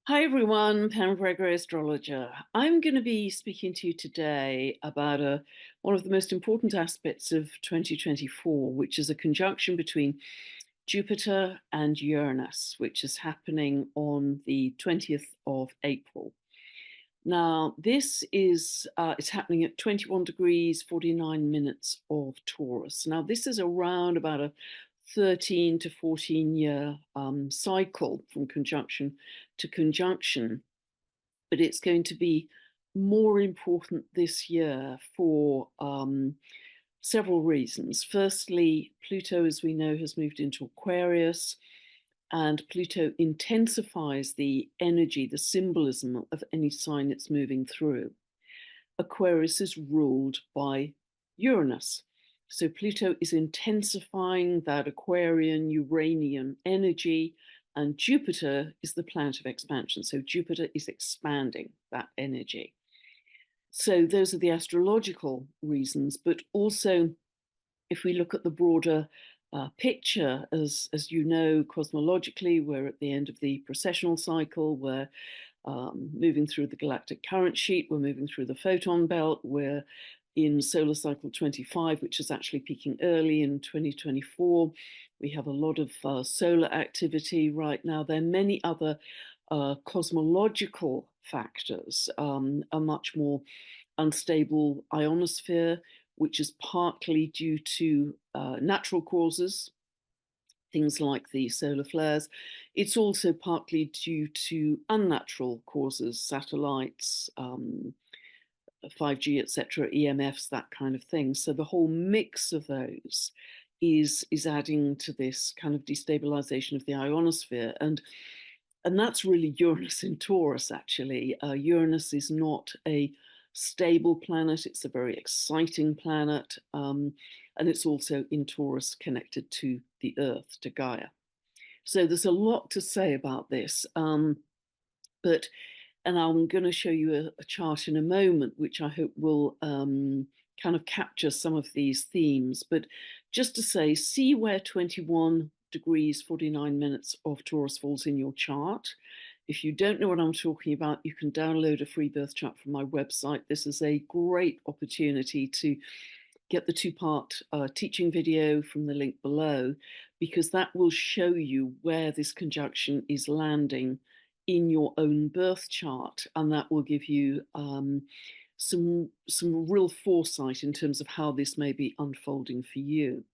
Hi everyone, Pam Gregory, astrologer. I'm going to be speaking to you today about one of the most important aspects of 2024, which is a conjunction between Jupiter and Uranus, which is happening on the 20th of April. Now, this is it's happening at 21 degrees, 49 minutes of Taurus. Now, this is around about a 13 to 14 year cycle from conjunction to conjunction, but it's going to be more important this year for several reasons. Firstly, Pluto, as we know, has moved into Aquarius, and Pluto intensifies the energy, the symbolism of any sign it's moving through. Aquarius is ruled by Uranus. So Pluto is intensifying that Aquarian, Uranian energy, and Jupiter is the planet of expansion. So Jupiter is expanding that energy. So those are the astrological reasons, but also if we look at the broader picture, as you know, cosmologically, we're at the end of the precessional cycle. We're moving through the galactic current sheet. We're moving through the photon belt. We're in solar cycle 25, which is actually peaking early in 2024. We have a lot of solar activity right now. There are many other cosmological factors, a much more unstable ionosphere, which is partly due to natural causes, things like the solar flares. It's also partly due to unnatural causes, satellites, 5G, etc., EMFs, that kind of thing. So the whole mix of those is adding to this kind of destabilization of the ionosphere. And that's really Uranus in Taurus, actually. Uranus is not a stable planet. It's a very exciting planet. And it's also in Taurus connected to the Earth, to Gaia. So there's a lot to say about this. And I'm going to show you a chart in a moment, which I hope will kind of capture some of these themes. But just to say, see where 21 degrees, 49 minutes of Taurus falls in your chart. If you don't know what I'm talking about, you can download a free birth chart from my website. This is a great opportunity to get the two-part teaching video from the link below, because that will show you where this conjunction is landing in your own birth chart, and that will give you some real foresight in terms of how this may be unfolding for you.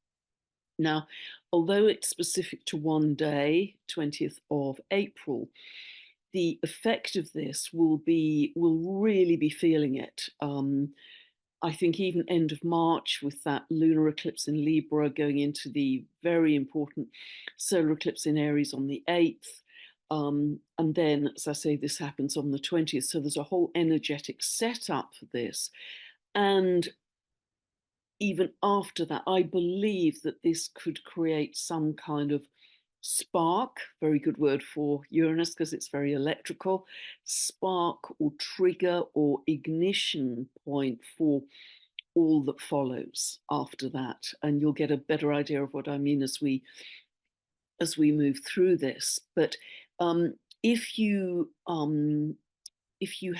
Now, although it's specific to one day, 20th of April, the effect of this will really be feeling it. I think even end of March, with that lunar eclipse in Libra going into the very important solar eclipse in Aries on the 8th. And then, as I say, this happens on the 20th. So there's a whole energetic setup for this. And even after that, I believe that this could create some kind of spark, very good word for Uranus because it's very electrical, spark or trigger or ignition point for all that follows after that. And you'll get a better idea of what I mean as we move through this. But if you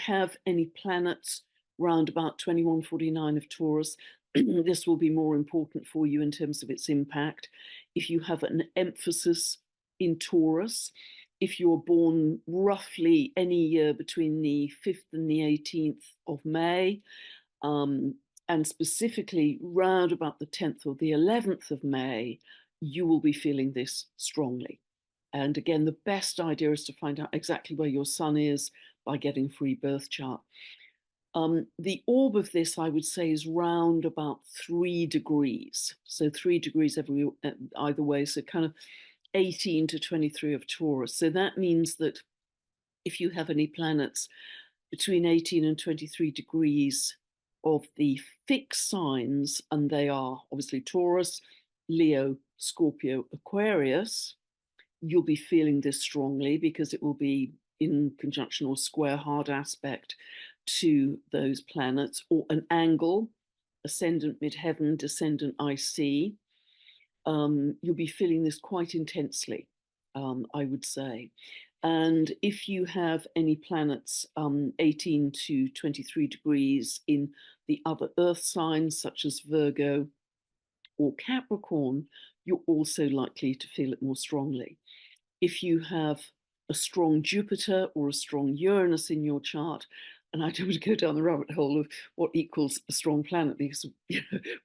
have any planets round about 2149 of Taurus, this will be more important for you in terms of its impact. If you have an emphasis in Taurus, if you're born roughly any year between the 5th and the 18th of May, and specifically round about the 10th or the 11th of May, you will be feeling this strongly. And again, the best idea is to find out exactly where your sun is by getting a free birth chart. The orb of this, I would say, is round about 3 degrees. So 3 degrees either way, so kind of 18 to 23 of Taurus. So that means that if you have any planets between 18 and 23 degrees of the fixed signs, and they are obviously Taurus, Leo, Scorpio, Aquarius, you'll be feeling this strongly because it will be in conjunction or square hard aspect to those planets, or an angle, ascendant midheaven, descendant IC. You'll be feeling this quite intensely, I would say. And if you have any planets 18 to 23 degrees in the other Earth signs, such as Virgo or Capricorn, you're also likely to feel it more strongly. If you have a strong Jupiter or a strong Uranus in your chart, and I don't want to go down the rabbit hole of what equals a strong planet because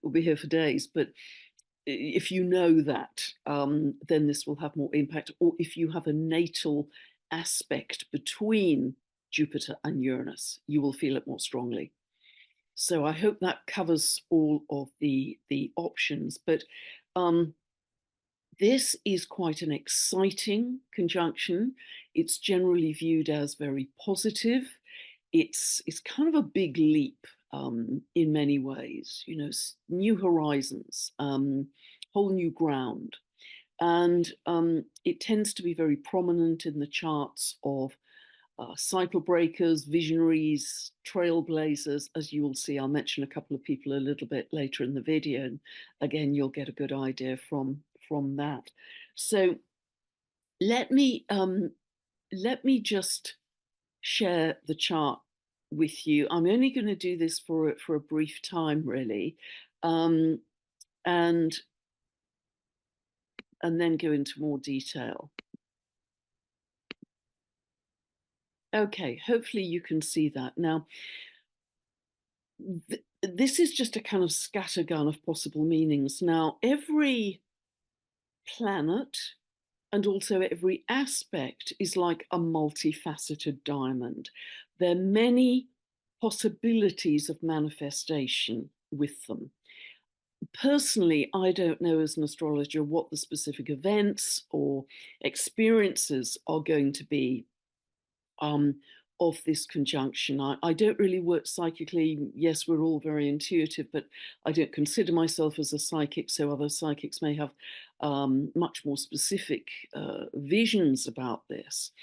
we'll be here for days, but if you know that, then this will have more impact. Or if you have a natal aspect between Jupiter and Uranus, you will feel it more strongly. So I hope that covers all of the options. But this is quite an exciting conjunction. It's generally viewed as very positive. It's kind of a big leap in many ways, you know, new horizons, whole new ground. And it tends to be very prominent in the charts of cycle breakers, visionaries, trailblazers. As you will see, I'll mention a couple of people a little bit later in the video. And again, you'll get a good idea from that. So let me just share the chart with you. I'm only going to do this for a brief time, really, and then go into more detail. Okay, hopefully you can see that. Now, this is just a kind of scattergun of possible meanings. Now, every planet and also every aspect is like a multifaceted diamond. There are many possibilities of manifestation with them. Personally, I don't know as an astrologer what the specific events or experiences are going to be of this conjunction. I don't really work psychically. Yes, we're all very intuitive, but I don't consider myself as a psychic, so other psychics may have much more specific visions about this.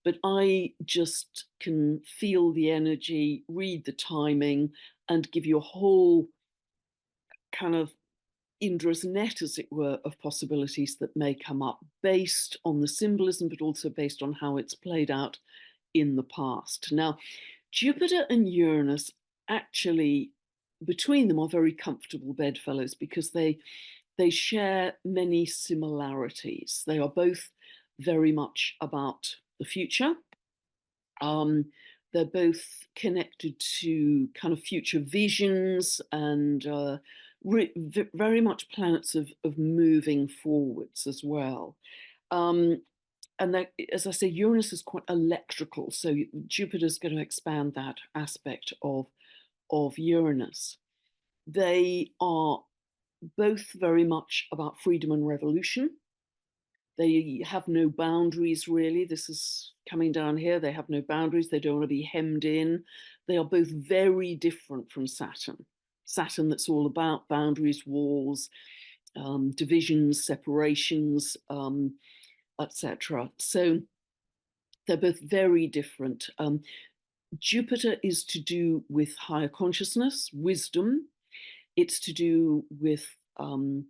But I just can feel the energy, read the timing, and give you a whole kind of Indra's net, as it were, of possibilities that may come up based on the symbolism, but also based on how it's played out in the past. Now, Jupiter and Uranus actually, between them, are very comfortable bedfellows because they share many similarities. They are both very much about the future. They're both connected to kind of future visions and very much planets of moving forwards as well. And that, as I say, Uranus is quite electrical, so Jupiter's going to expand that aspect of Uranus. They are both very much about freedom and revolution. They have no boundaries, really. This is coming down here. They have no boundaries. They don't want to be hemmed in. They are both very different from Saturn. Saturn, that's all about boundaries, walls, divisions, separations, etc. So they're both very different. Jupiter is to do with higher consciousness, wisdom. It's to do with far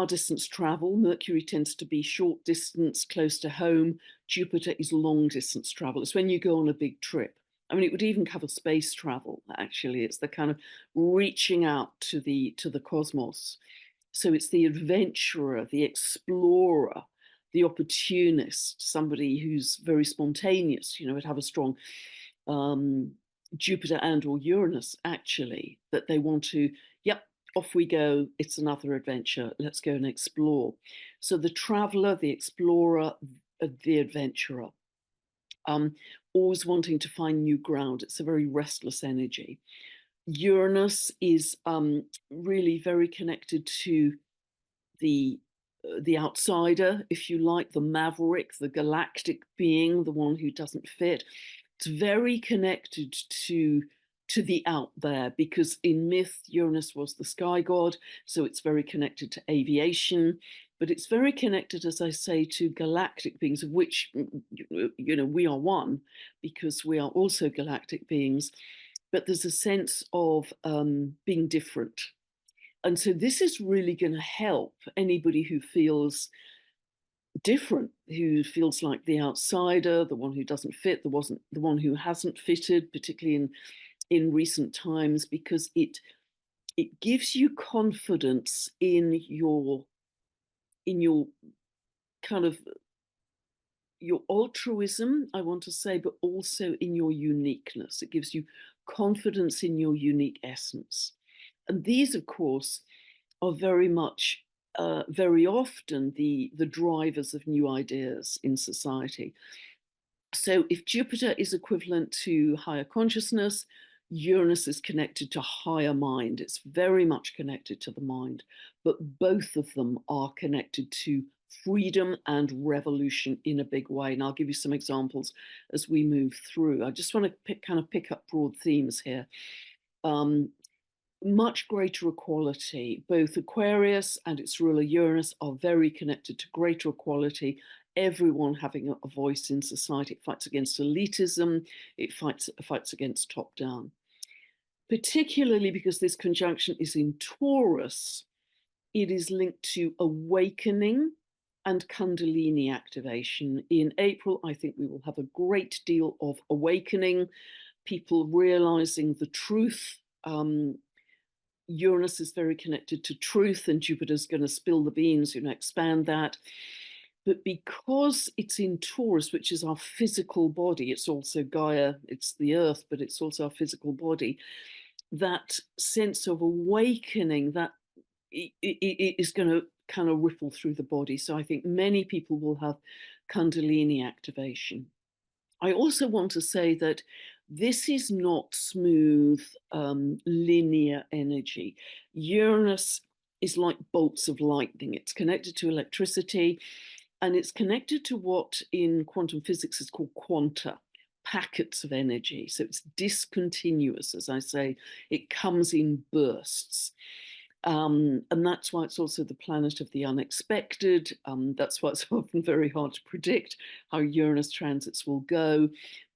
distance travel. Mercury tends to be short distance, close to home. Jupiter is long distance travel. It's when you go on a big trip. I mean, it would even cover space travel, actually. It's the kind of reaching out to the cosmos. So it's the adventurer, the explorer, the opportunist, somebody who's very spontaneous, you know, would have a strong Jupiter and or Uranus, actually, that they want to, yep, off we go, it's another adventure, let's go and explore. So the traveler, the explorer, the adventurer, always wanting to find new ground. It's a very restless energy. Uranus is really very connected to the outsider, if you like, the maverick, the galactic being, the one who doesn't fit. It's very connected to the out there, because in myth, Uranus was the sky god, so it's very connected to aviation, but it's very connected, as I say, to galactic beings, of which, you know, we are one, because we are also galactic beings, but there's a sense of being different. And so this is really going to help anybody who feels different, who feels like the outsider, the one who doesn't fit, the one who hasn't fitted, particularly in recent times, because it gives you confidence in your kind of your altruism, I want to say, but also in your uniqueness. It gives you confidence in your unique essence. And these, of course, are very much, very often, the drivers of new ideas in society. So if Jupiter is equivalent to higher consciousness, Uranus is connected to higher mind. It's very much connected to the mind, but both of them are connected to freedom and revolution in a big way. And I'll give you some examples as we move through. I just want to pick up broad themes here. Much greater equality. Both Aquarius and its ruler Uranus are very connected to greater equality, everyone having a voice in society. It fights against elitism, it fights against top down. Particularly because this conjunction is in Taurus, it is linked to awakening and Kundalini activation. In April, I think we will have a great deal of awakening, people realizing the truth. Uranus is very connected to truth, and Jupiter's going to spill the beans, expand that. But because it's in Taurus, which is our physical body, it's also Gaia, it's the earth, but it's also our physical body, that sense of awakening, that it is going to kind of ripple through the body. So I think many people will have Kundalini activation. I also want to say that this is not smooth, linear energy. Uranus is like bolts of lightning. It's connected to electricity, and it's connected to what in quantum physics is called quanta, packets of energy. So it's discontinuous, as I say. It comes in bursts. And that's why it's also the planet of the unexpected. That's why it's often very hard to predict how Uranus transits will go,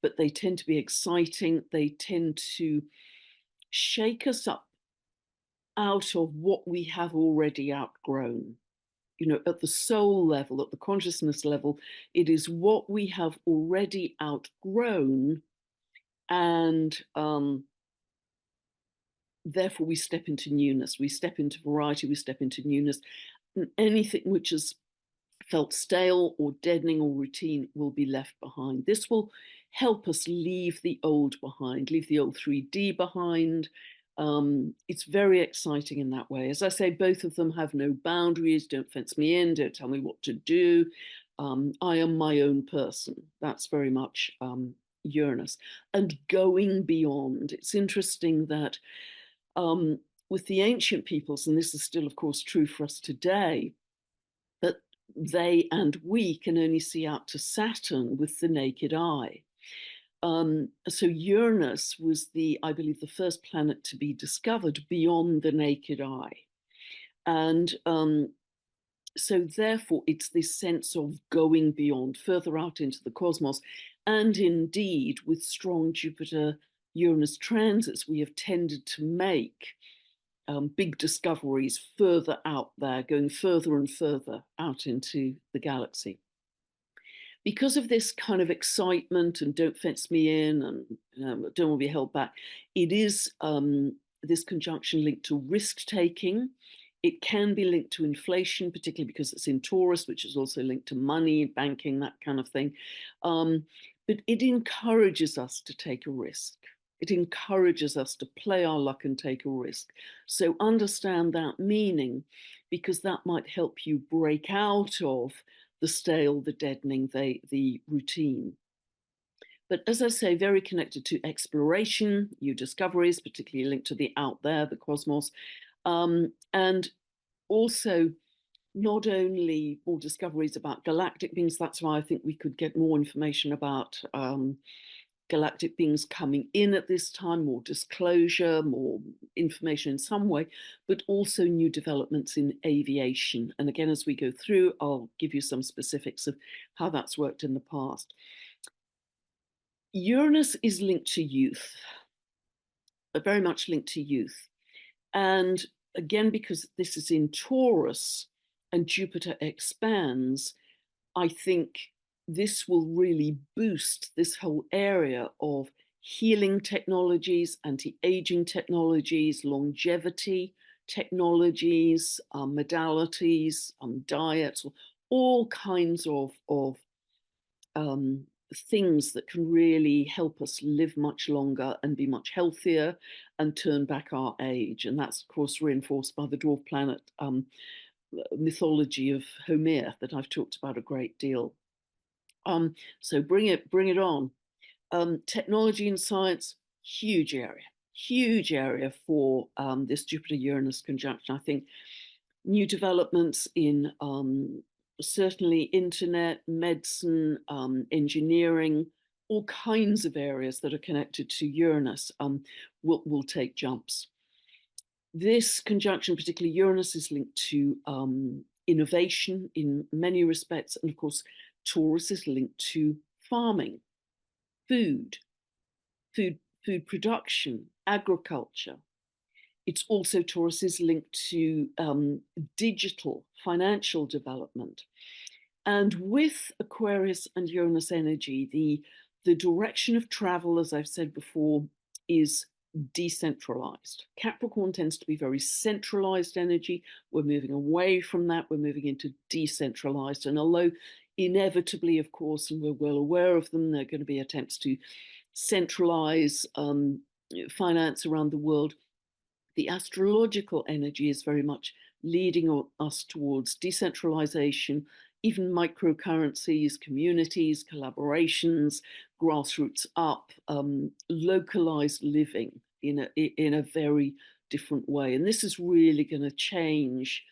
but they tend to be exciting. They tend to shake us up out of what we have already outgrown. At the soul level, at the consciousness level, it is what we have already outgrown, and therefore we step into newness, we step into variety, we step into newness. And anything which has felt stale or deadening or routine will be left behind. This will help us leave the old behind, leave the old 3D behind. It's very exciting in that way. As I say, both of them have no boundaries. Don't fence me in, don't tell me what to do. I am my own person. That's very much Uranus. And going beyond. It's interesting that with the ancient peoples, and this is still, of course, true for us today, that they and we can only see out to Saturn with the naked eye. So Uranus was I believe, the first planet to be discovered beyond the naked eye. And so therefore, it's this sense of going beyond, further out into the cosmos. And indeed, with strong Jupiter-Uranus transits, we have tended to make big discoveries further out there, going further and further out into the galaxy. Because of this kind of excitement and don't fence me in and don't want to be held back, it is this conjunction linked to risk taking. It can be linked to inflation, particularly because it's in Taurus, which is also linked to money, banking, that kind of thing. But it encourages us to take a risk. It encourages us to play our luck and take a risk. So understand that meaning, because that might help you break out of the stale, the deadening, the routine. But as I say, very connected to exploration, new discoveries, particularly linked to the out there, the cosmos, and also not only more discoveries about galactic beings. That's why I think we could get more information about galactic beings coming in at this time, more disclosure, more information in some way, but also new developments in aviation. And again, as we go through, I'll give you some specifics of how that's worked in the past. Uranus is linked to youth, very much linked to youth. And again, because this is in Taurus and Jupiter expands, I think this will really boost this whole area of healing technologies, anti-aging technologies, longevity technologies, modalities, diets, all kinds of um, things that can really help us live much longer and be much healthier and turn back our age. And that's, of course, reinforced by the dwarf planet mythology of Homer that I've talked about a great deal. So bring it on. Technology and science, huge area for this Jupiter-Uranus conjunction. I think new developments in certainly internet, medicine, engineering, all kinds of areas that are connected to Uranus will take jumps. This conjunction, particularly Uranus, is linked to innovation in many respects. And of course, Taurus is linked to farming, food, food production, agriculture. It's also, Taurus is linked to digital financial development. And with Aquarius and Uranus energy, the direction of travel, as I've said before, is decentralized. Capricorn tends to be very centralized energy. We're moving away from that. We're moving into decentralized. And although inevitably, of course, and we're well aware of them, there are going to be attempts to centralize finance around the world, the astrological energy is very much leading us towards decentralization, even microcurrencies, communities, collaborations, grassroots up, localized living in a very different way. And this is really going to change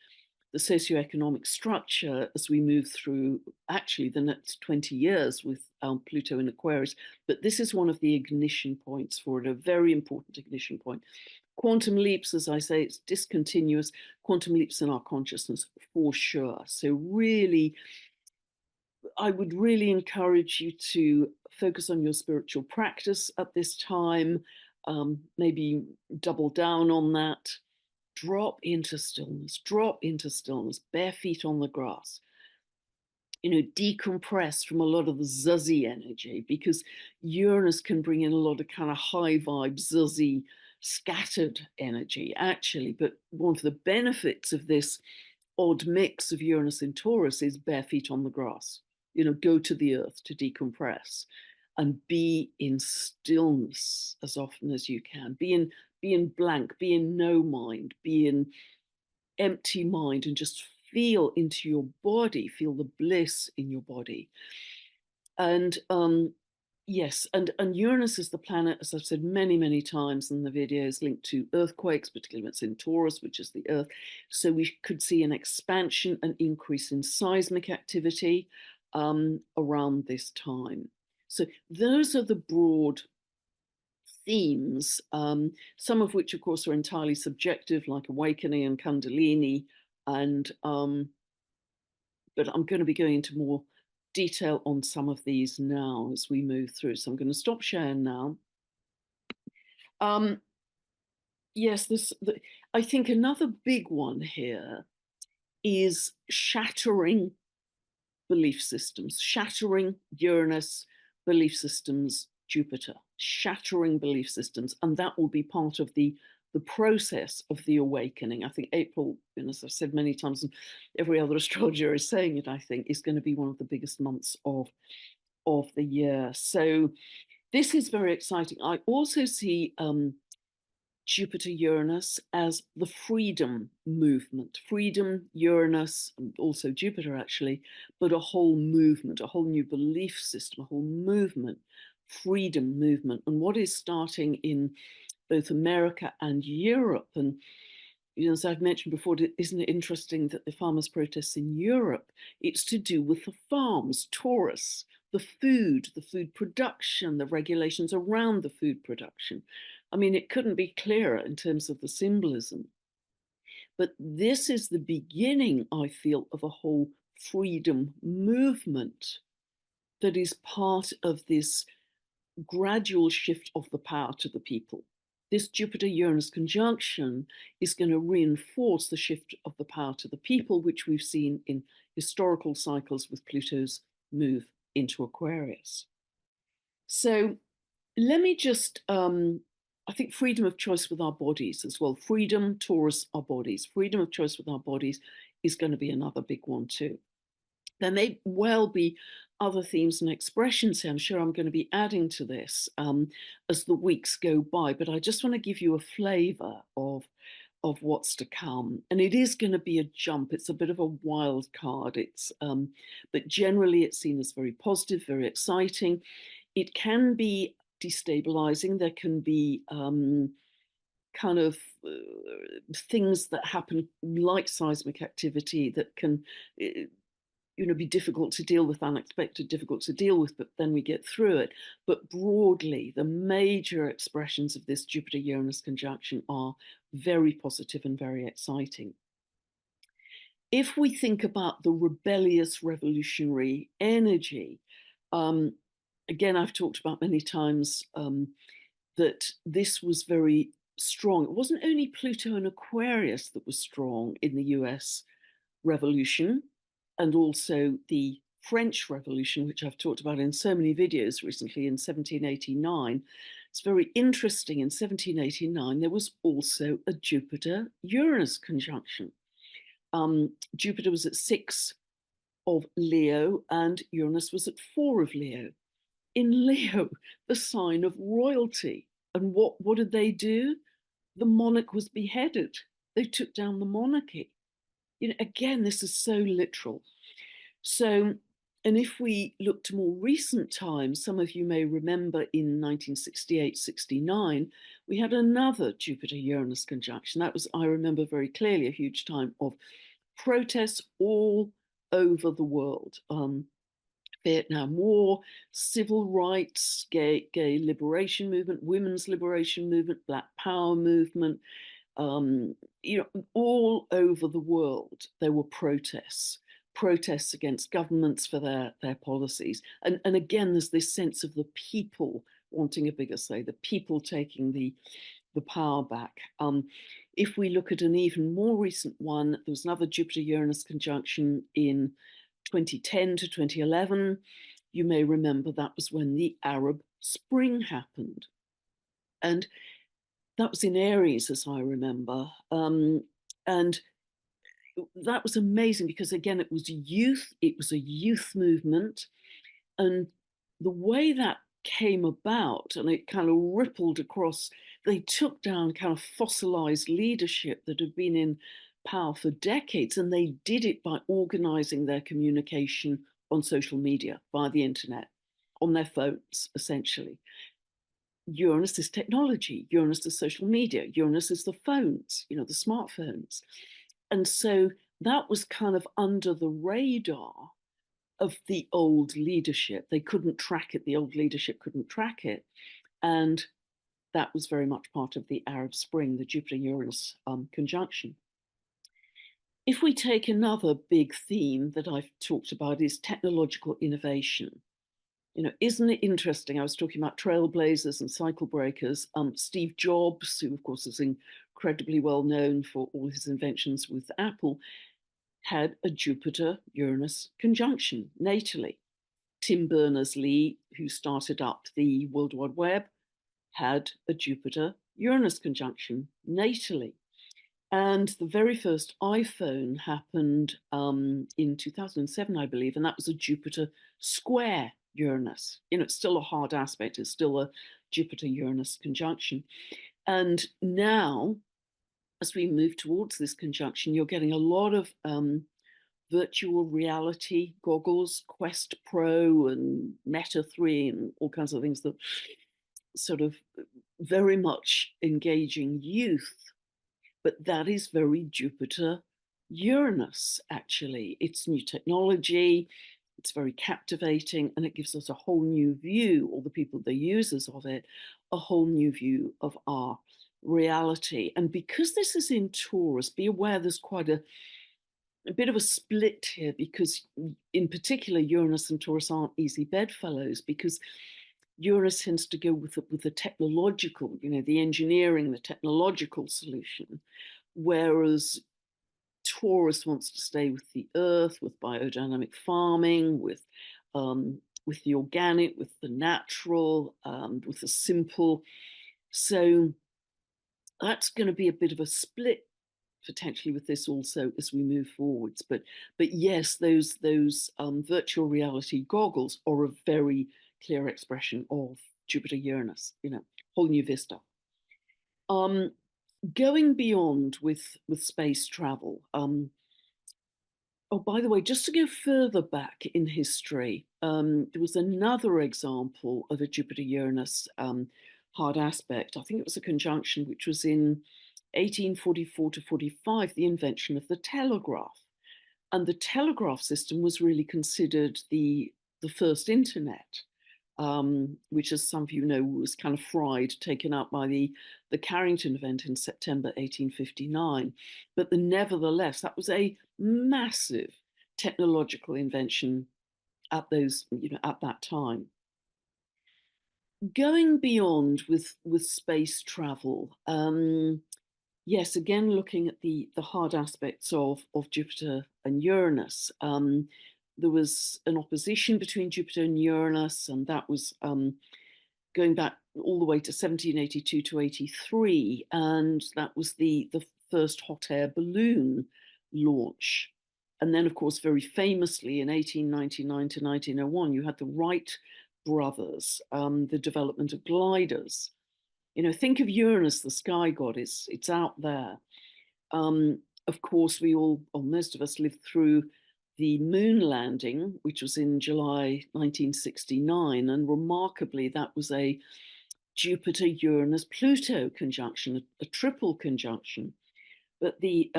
the socioeconomic structure as we move through actually the next 20 years with Pluto in Aquarius. But this is one of the ignition points for it, a very important ignition point. Quantum leaps, as I say, it's discontinuous. Quantum leaps in our consciousness for sure. So really, I would really encourage you to focus on your spiritual practice at this time, maybe double down on that. Drop into stillness, bare feet on the grass. Decompress from a lot of the zuzzy energy, because Uranus can bring in a lot of kind of high vibe, zuzzy, scattered energy, actually. But one of the benefits of this odd mix of Uranus and Taurus is bare feet on the grass. Go to the earth to decompress and be in stillness as often as you can. Be in blank, be in no mind, be in empty mind, and just feel into your body, feel the bliss in your body. And yes, and Uranus is the planet, as I've said many times in the videos, linked to earthquakes, particularly when it's in Taurus, which is the earth. So we could see an expansion, an increase in seismic activity around this time. So those are the broad themes, some of which, of course, are entirely subjective, like awakening and Kundalini, and but I'm going to be going into more detail on some of these now as we move through. So I'm going to stop sharing now. Yes, I think another big one here is shattering belief systems, shattering Uranus, belief systems, Jupiter, shattering belief systems. And that will be part of the process of the awakening. I think April, as I've said many times, and every other astrologer is saying it, I think, is going to be one of the biggest months of the year. So this is very exciting. I also see Jupiter Uranus as the freedom movement. Freedom, Uranus, and also Jupiter actually, but a whole movement, a whole new belief system, a whole movement, freedom movement. And what is starting in both America and Europe. And as I've mentioned before, isn't it interesting that the farmers' protests in Europe, it's to do with the farms, Taurus, the food production, the regulations around the food production. I mean, it couldn't be clearer in terms of the symbolism. But this is the beginning, I feel, of a whole freedom movement that is part of this gradual shift of the power to the people. this Jupiter-Uranus conjunction is going to reinforce the shift of the power to the people, which we've seen in historical cycles with Pluto's move into Aquarius. So let me just, I think freedom of choice with our bodies as well. Freedom, Taurus, our bodies. Freedom of choice with our bodies is going to be another big one too. There may well be other themes and expressions here. I'm sure I'm going to be adding to this as the weeks go by, but I just want to give you a flavor of what's to come. And it is going to be a jump. It's a bit of a wild card. But generally it's seen as very positive, very exciting. It can be destabilizing. There can be kind of things that happen like seismic activity that can be difficult to deal with, unexpected, difficult to deal with, but then we get through it. But broadly, the major expressions of this Jupiter-Uranus conjunction are very positive and very exciting. If we think about the rebellious revolutionary energy, again, I've talked about many times that this was very strong. It wasn't only Pluto and Aquarius that was strong in the US Revolution, and also the French Revolution, which I've talked about in so many videos recently in 1789. It's very interesting. In 1789, there was also a Jupiter-Uranus conjunction. Jupiter was at 6 of Leo and Uranus was at 4 of Leo. In Leo, the sign of royalty. And what did they do? The monarch was beheaded. They took down the monarchy. Again, this is so literal. So, and if we look to more recent times, some of you may remember in 1968-69, we had another Jupiter-Uranus conjunction. That was, I remember very clearly, a huge time of protests all over the world. Vietnam War, civil rights, gay liberation movement, women's liberation movement, Black Power movement, all over the world, there were protests against governments for their policies. And again, there's this sense of the people wanting a bigger say, the people taking the power back. If we look at an even more recent one, there was another Jupiter-Uranus conjunction in 2010 to 2011. You may remember that was when the Arab Spring happened. And that was in Aries, as I remember. And that was amazing because, again, it was youth. It was a youth movement. And the way that came about, and it kind of rippled across, they took down kind of fossilized leadership that had been in power for decades, and they did it by organizing their communication on social media, via the internet, on their phones, essentially. Uranus is technology, Uranus is social media, Uranus is the phones, the smartphones. And so that was kind of under the radar of the old leadership. They couldn't track it, the old leadership couldn't track it. And that was very much part of the Arab Spring, the Jupiter-Uranus conjunction. If we take another big theme that I've talked about is technological innovation. Isn't it interesting? I was talking about trailblazers and cycle breakers. Steve Jobs, who of course is incredibly well known for all his inventions with Apple, had a Jupiter-Uranus conjunction natally. Tim Berners-Lee, who started up the World Wide Web, had a Jupiter-Uranus conjunction natally. And the very first iPhone happened in 2007, I believe, and that was a Jupiter square Uranus. It's still a hard aspect. It's still a Jupiter-Uranus conjunction. And now, as we move towards this conjunction, you're getting a lot of virtual reality goggles, Quest Pro and Meta 3 and all kinds of things that sort of very much engaging youth. But that is very Jupiter-Uranus, actually. It's new technology, it's very captivating, and it gives us a whole new view, or the people, the users of it, a whole new view of our reality. And because this is in Taurus, be aware there's quite a bit of a split here, because in particular, Uranus and Taurus aren't easy bedfellows, because Uranus tends to go with the technological, the engineering, the technological solution, whereas Taurus wants to stay with the earth, with biodynamic farming, with the organic, with the natural, with the simple. So that's going to be a bit of a split potentially with this also as we move forwards. But yes, those virtual reality goggles are a very clear expression of Jupiter Uranus. Whole new vista. Um, Going beyond with space travel. Oh, by the way, just to go further back in history, there was another example of a Jupiter Uranus hard aspect. I think it was a conjunction which was in 1844 to 45, the invention of the telegraph. And the telegraph system was really considered the first internet, which, as some of you know, was kind of fried, taken up by the Carrington event in September 1859. But nevertheless, that was a massive technological invention at that time. Going beyond with space travel, yes, again looking at the hard aspects of Jupiter and Uranus. There was an opposition between Jupiter and Uranus, and that was going back all the way to 1782 to 83, and that was the first hot air balloon launch. And then, of course, very famously in 1899 to 1901, you had the Wright brothers, the development of gliders. Think of Uranus, the sky god. It's out there. Of course, we all, or most of us, lived through the moon landing, which was in July 1969, and remarkably, that was a Jupiter-Uranus-Pluto conjunction, a triple conjunction. But the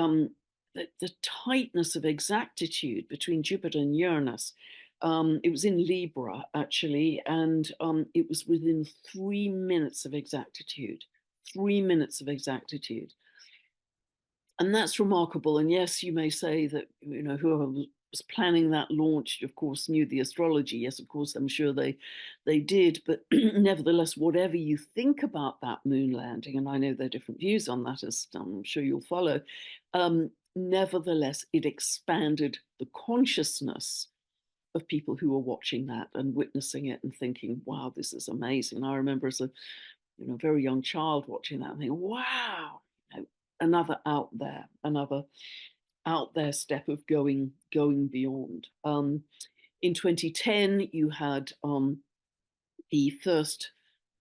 tightness of exactitude between Jupiter and Uranus, it was in Libra actually, and it was within 3 minutes of exactitude. 3 minutes of exactitude. And that's remarkable. And yes, you may say that, whoever was planning that launch, of course, knew the astrology. Yes, of course, I'm sure they did. But nevertheless, whatever you think about that moon landing, and I know there are different views on that, as I'm sure you'll follow, nevertheless, it expanded the consciousness of people who were watching that and witnessing it and thinking, wow, this is amazing. I remember as a very young child watching that and thinking, wow, another out there step of going beyond. In 2010, you had the first,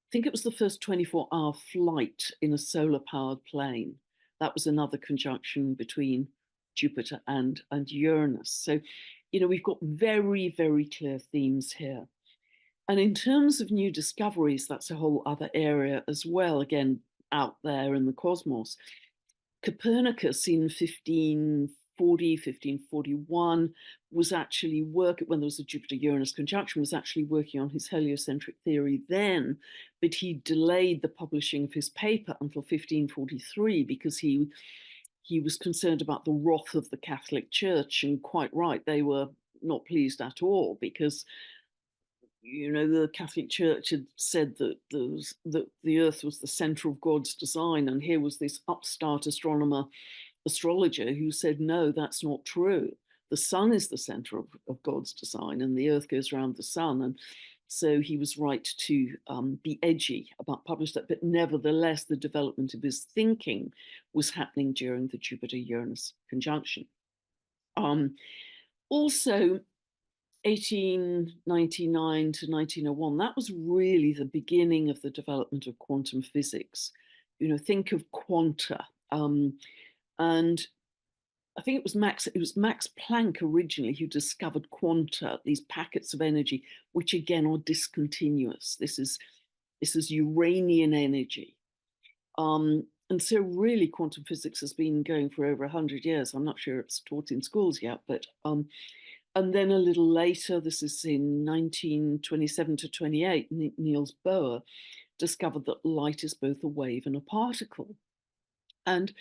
I think it was the first 24-hour flight in a solar-powered plane. That was another conjunction between Jupiter and Uranus. So, we've got very, very clear themes here. And in terms of new discoveries, that's a whole other area as well, again, out there in the cosmos. Copernicus in 1541 was actually when there was a Jupiter-Uranus conjunction, was actually working on his heliocentric theory then, but he delayed the publishing of his paper until 1543 because he was concerned about the wrath of the Catholic Church, and quite right, they were not pleased at all because the Catholic Church had said that the earth was the center of God's design, and here was this upstart astrologer who said, no, that's not true. The sun is the center of God's design, and the earth goes around the sun. And so he was right to be edgy about publishing that. But nevertheless, the development of his thinking was happening during the Jupiter-Uranus conjunction. Also, 1899 to 1901, that was really the beginning of the development of quantum physics. Think of quanta. And I think it was Max Planck originally who discovered quanta, these packets of energy, which again are discontinuous. This is Uranian energy. And so really quantum physics has been going for over 100 years. I'm not sure it's taught in schools yet, but and then a little later, this is in 1927 to 28, Niels Bohr discovered that light is both a wave and a particle. And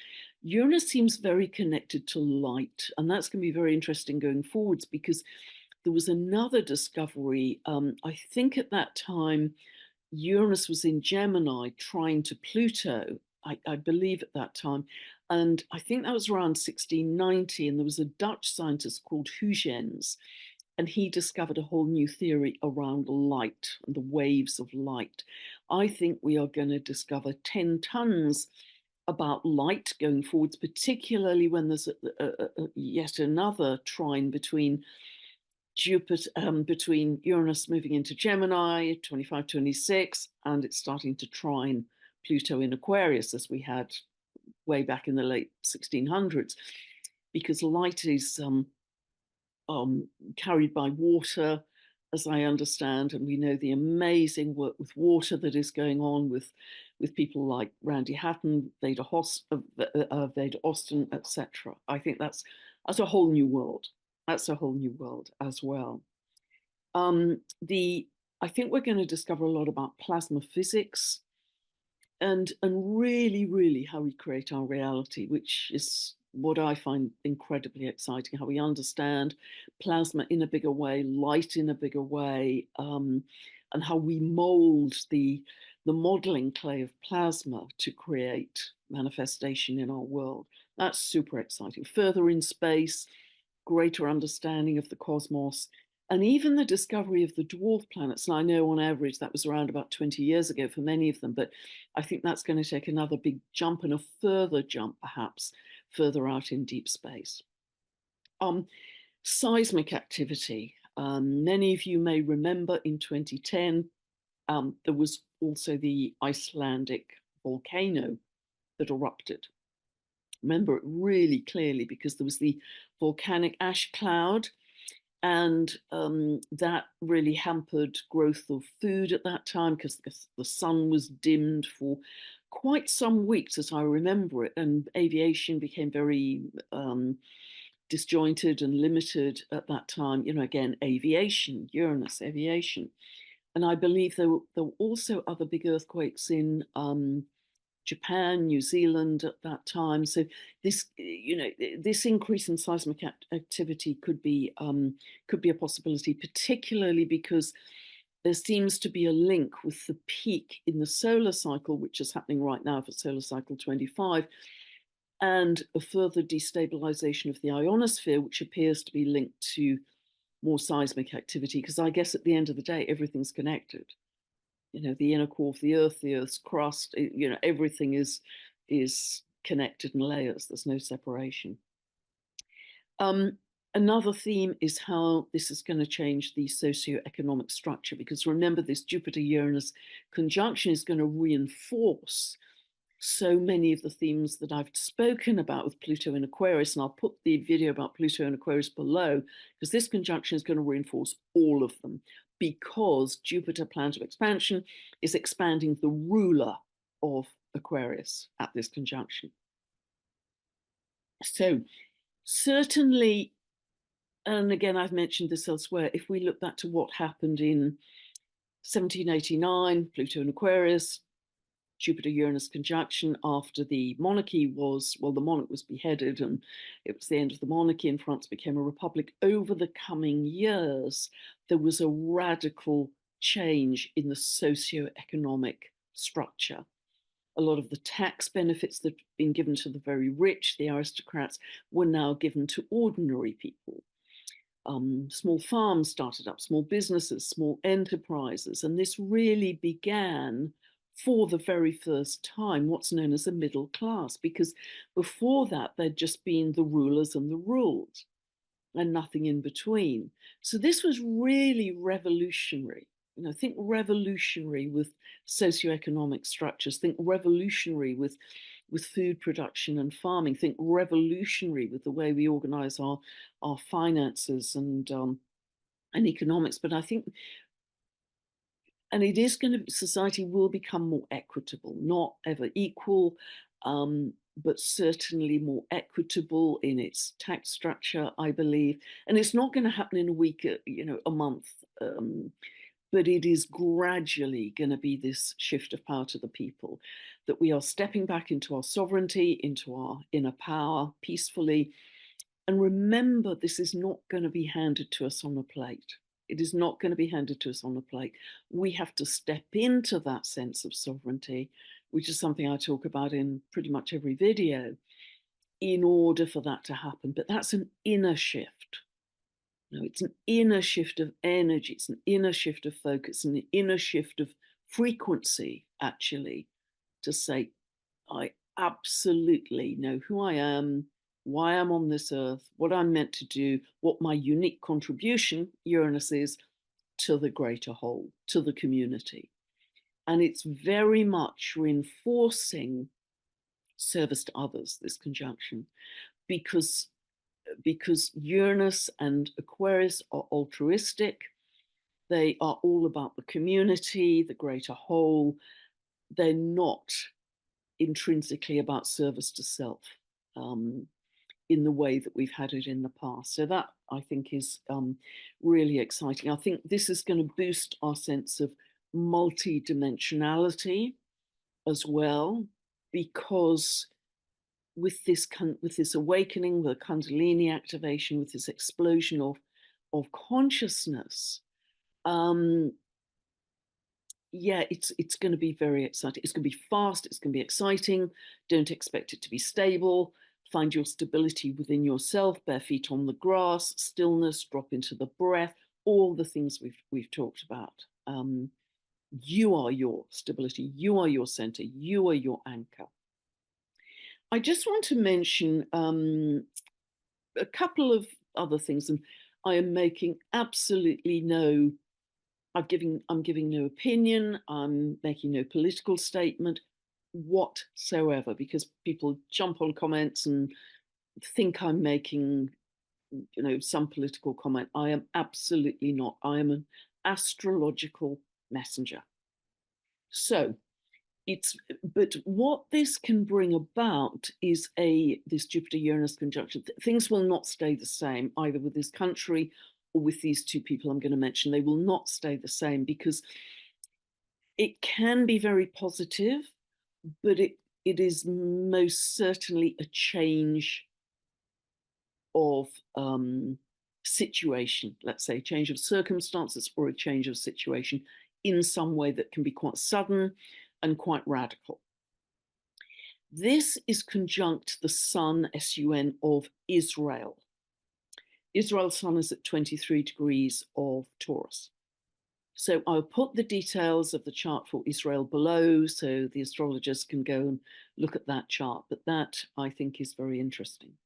Uranus seems very connected to light. And that's going to be very interesting going forwards because there was another discovery. I think at that time, Uranus was in Gemini trying to Pluto, I believe at that time. And I think that was around 1690. And there was a Dutch scientist called Huygens, and he discovered a whole new theory around light and the waves of light. I think we are going to discover 10 tons about light going forwards, particularly when there's yet another trine between Jupiter, between Uranus moving into Gemini, 25, 26, and it's starting to trine Pluto in Aquarius, as we had way back in the late 1600s, because light is carried by water, as I understand, and we know the amazing work with water that is going on with people like Randy Hatton, Veda Austin, etc. I think that's a whole new world. That's a whole new world as well. I think we're going to discover a lot about plasma physics and really how we create our reality, which is what I find incredibly exciting, how we understand plasma in a bigger way, light in a bigger way, and how we mold the modeling clay of plasma to create manifestation in our world. That's super exciting. Further in space, greater understanding of the cosmos, and even the discovery of the dwarf planets. And I know on average that was around about 20 years ago for many of them, but I think that's going to take another big jump and a further jump, perhaps, further out in deep space. Seismic activity. Many of you may remember in 2010, there was also the Icelandic volcano that erupted. Remember it really clearly because there was the volcanic ash cloud, and that really hampered growth of food at that time because the sun was dimmed for quite some weeks, as I remember it, and aviation became very disjointed and limited at that time. You know, again, aviation, Uranus, aviation. And I believe there were also other big earthquakes in Japan, New Zealand at that time. So this, you know, this increase in seismic activity could be a possibility, particularly because there seems to be a link with the peak in the solar cycle, which is happening right now for solar cycle 25, and a further destabilization of the ionosphere, which appears to be linked to more seismic activity. Because I guess at the end of the day, everything's connected. You know, the inner core of the Earth's crust, you know, everything is connected in layers. There's no separation. Another theme is how this is going to change the socioeconomic structure, because remember, this Jupiter-Uranus conjunction is going to reinforce so many of the themes that I've spoken about with Pluto in Aquarius, and I'll put the video about Pluto in Aquarius below, because this conjunction is going to reinforce all of them, because Jupiter, planet of expansion, is expanding the ruler of Aquarius at this conjunction. So certainly, and again, I've mentioned this elsewhere, if we look back to what happened in 1789, Pluto in Aquarius, Jupiter-Uranus conjunction after the monarchy was, well, the monarch was beheaded and it was the end of the monarchy and France became a republic. Over the coming years, there was a radical change in the socio-economic structure. A lot of the tax benefits that had been given to the very rich, the aristocrats, were now given to ordinary people. Small farms started up, small businesses, small enterprises, and this really began for the very first time what's known as a middle class, because before that there'd just been the rulers and the ruled and nothing in between. So this was really revolutionary. You know, think revolutionary with socioeconomic structures, think revolutionary with food production and farming, think revolutionary with the way we organize our finances and economics. But I think, and it is going to, society will become more equitable, not ever equal, but certainly more equitable in its tax structure, I believe. And it's not going to happen in a week, you know, a month, but it is gradually going to be this shift of power to the people, that we are stepping back into our sovereignty, into our inner power peacefully. And remember, this is not going to be handed to us on a plate. It is not going to be handed to us on a plate. We have to step into that sense of sovereignty, which is something I talk about in pretty much every video, in order for that to happen. But that's an inner shift. No, it's an inner shift of energy. It's an inner shift of focus, an inner shift of frequency, actually, to say, I absolutely know who I am, why I'm on this earth, what I'm meant to do, what my unique contribution, Uranus, is to the greater whole, to the community. And it's very much reinforcing service to others, this conjunction, because Uranus and Aquarius are altruistic. They are all about the community, the greater whole. They're not intrinsically about service to self in the way that we've had it in the past. So that, I think, is really exciting. I think this is going to boost our sense of multidimensionality as well, because with this awakening, the Kundalini activation, with this explosion of consciousness, yeah, it's going to be very exciting. It's going to be fast. It's going to be exciting. Don't expect it to be stable. Find your stability within yourself. Bare feet on the grass. Stillness. Drop into the breath. All the things we've talked about. You are your stability. You are your center. You are your anchor. I just want to mention a couple of other things, and I am making absolutely no. I'm giving no opinion. I'm making no political statement whatsoever, because people jump on comments and think I'm making, some political comment. I am absolutely not. I am an astrological messenger. So but what this can bring about is this Jupiter-Uranus conjunction. Things will not stay the same either with this country or with these two people I'm going to mention. They will not stay the same, because it can be very positive, but it is most certainly a change of situation, let's say, change of circumstances or a change of situation in some way that can be quite sudden and quite radical. This is conjunct the sun, S-U-N, of Israel. Israel's sun is at 23 degrees of Taurus. So I'll put the details of the chart for Israel below, so the astrologers can go and look at that chart. But that, I think, is very interesting.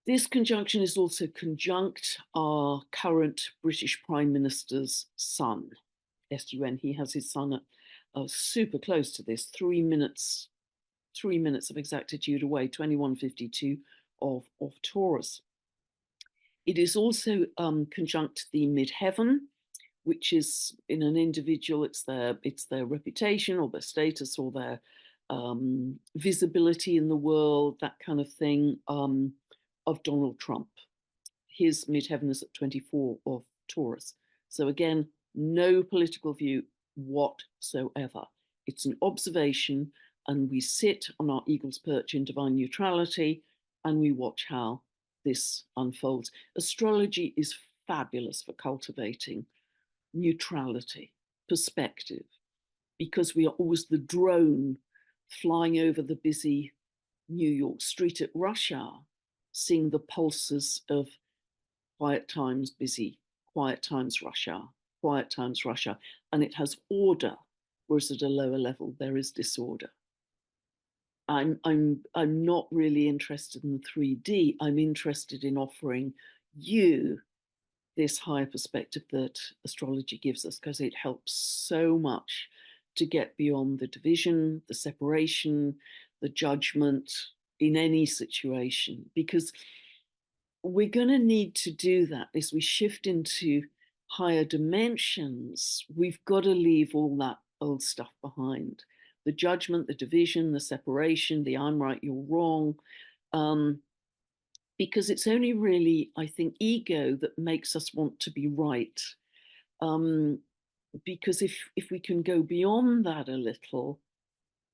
This conjunction is also conjunct our current British Prime Minister's sun, S-U-N. He has his sun at super close to this, 3 minutes of exactitude away, 2152 of Taurus. It is also conjunct the midheaven, which is, in an individual, it's their reputation or their status or their visibility in the world, that kind of thing, of Donald Trump. His midheaven is at 24 of Taurus. So again, no political view whatsoever. It's an observation, and we sit on our eagle's perch in divine neutrality, and we watch how this unfolds. Astrology is fabulous for cultivating neutrality, perspective, because we are always the drone flying over the busy New York street at rush hour, seeing the pulses of quiet times busy, quiet times rush hour, quiet times rush hour, and it has order, whereas at a lower level there is disorder. I'm not really interested in the 3D. I'm interested in offering you this higher perspective that astrology gives us, because it helps so much to get beyond the division, the separation, the judgment in any situation, because we're going to need to do that as we shift into higher dimensions. We've got to leave all that old stuff behind. The judgment, the division, the separation, the I'm right, you're wrong. Because it's only really, I think, ego that makes us want to be right. Because if we can go beyond that a little,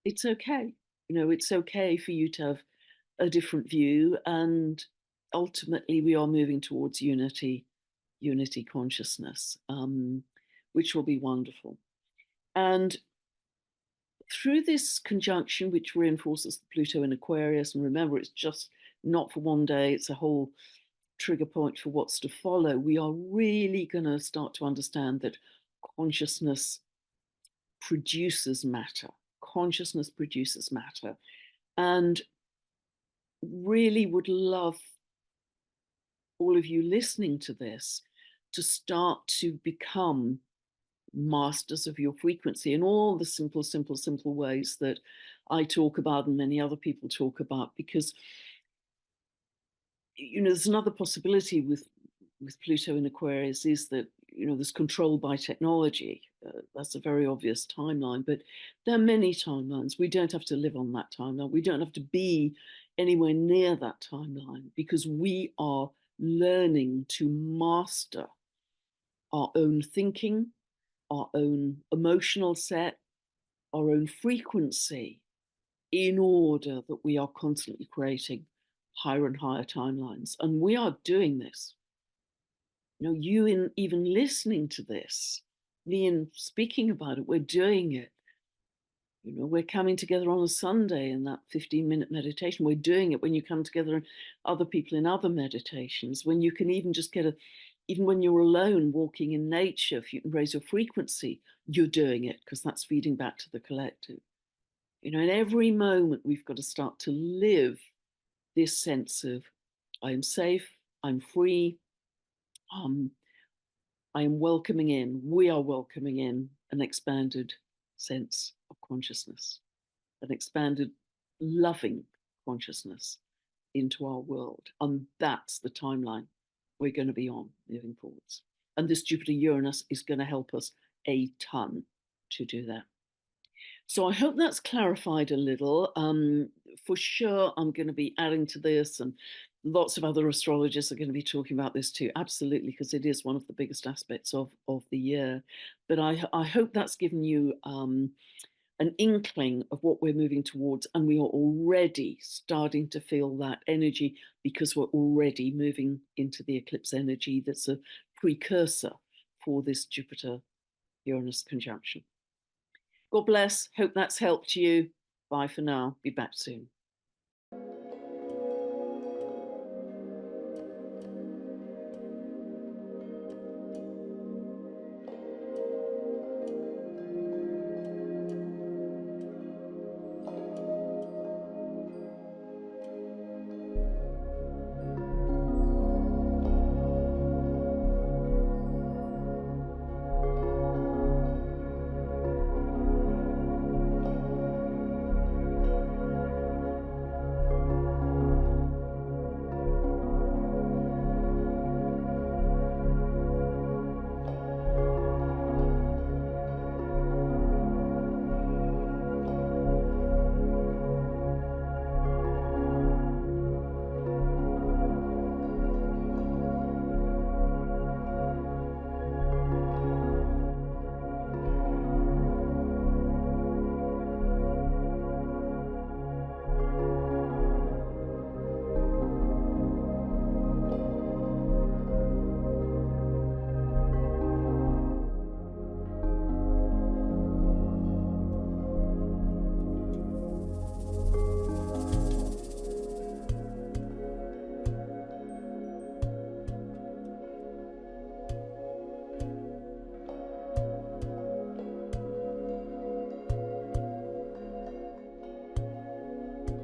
it's okay. It's okay for you to have a different view, and ultimately we are moving towards unity unity consciousness, which will be wonderful. And through this conjunction, which reinforces the Pluto in Aquarius, and remember, it's just not for one day, it's a whole trigger point for what's to follow, we are really going to start to understand that consciousness produces matter. Consciousness produces matter. And really would love all of you listening to this to start to become masters of your frequency in all the simple ways that I talk about and many other people talk about. Because, there's another possibility with Pluto in Aquarius is that, there's control by technology. That's a very obvious timeline, but there are many timelines. We don't have to live on that timeline. We don't have to be anywhere near that timeline, because we are learning to master our own thinking, our own emotional set, our own frequency, in order that we are constantly creating higher and higher timelines. And we are doing this. You in even listening to this, me in speaking about it, we're doing it. We're coming together on a Sunday in that 15-minute meditation. We're doing it when you come together and other people in other meditations, when you can even just even when you're alone walking in nature, if you can raise your frequency, you're doing it, because that's feeding back to the collective. In every moment, we've got to start to live this sense of, I am safe, I'm free, I am welcoming in, we are welcoming in an expanded sense of consciousness, an expanded, loving consciousness into our world. And that's the timeline we're going to be on moving forwards. And this Jupiter Uranus is going to help us a ton to do that. So I hope that's clarified a little. For sure, I'm going to be adding to this, and lots of other astrologers are going to be talking about this too, absolutely, because it is one of the biggest aspects of the year. But I hope that's given you an inkling of what we're moving towards, and we are already starting to feel that energy, because we're already moving into the eclipse energy that's a precursor for this Jupiter-Uranus conjunction. God bless. Hope that's helped you. Bye for now. Be back soon.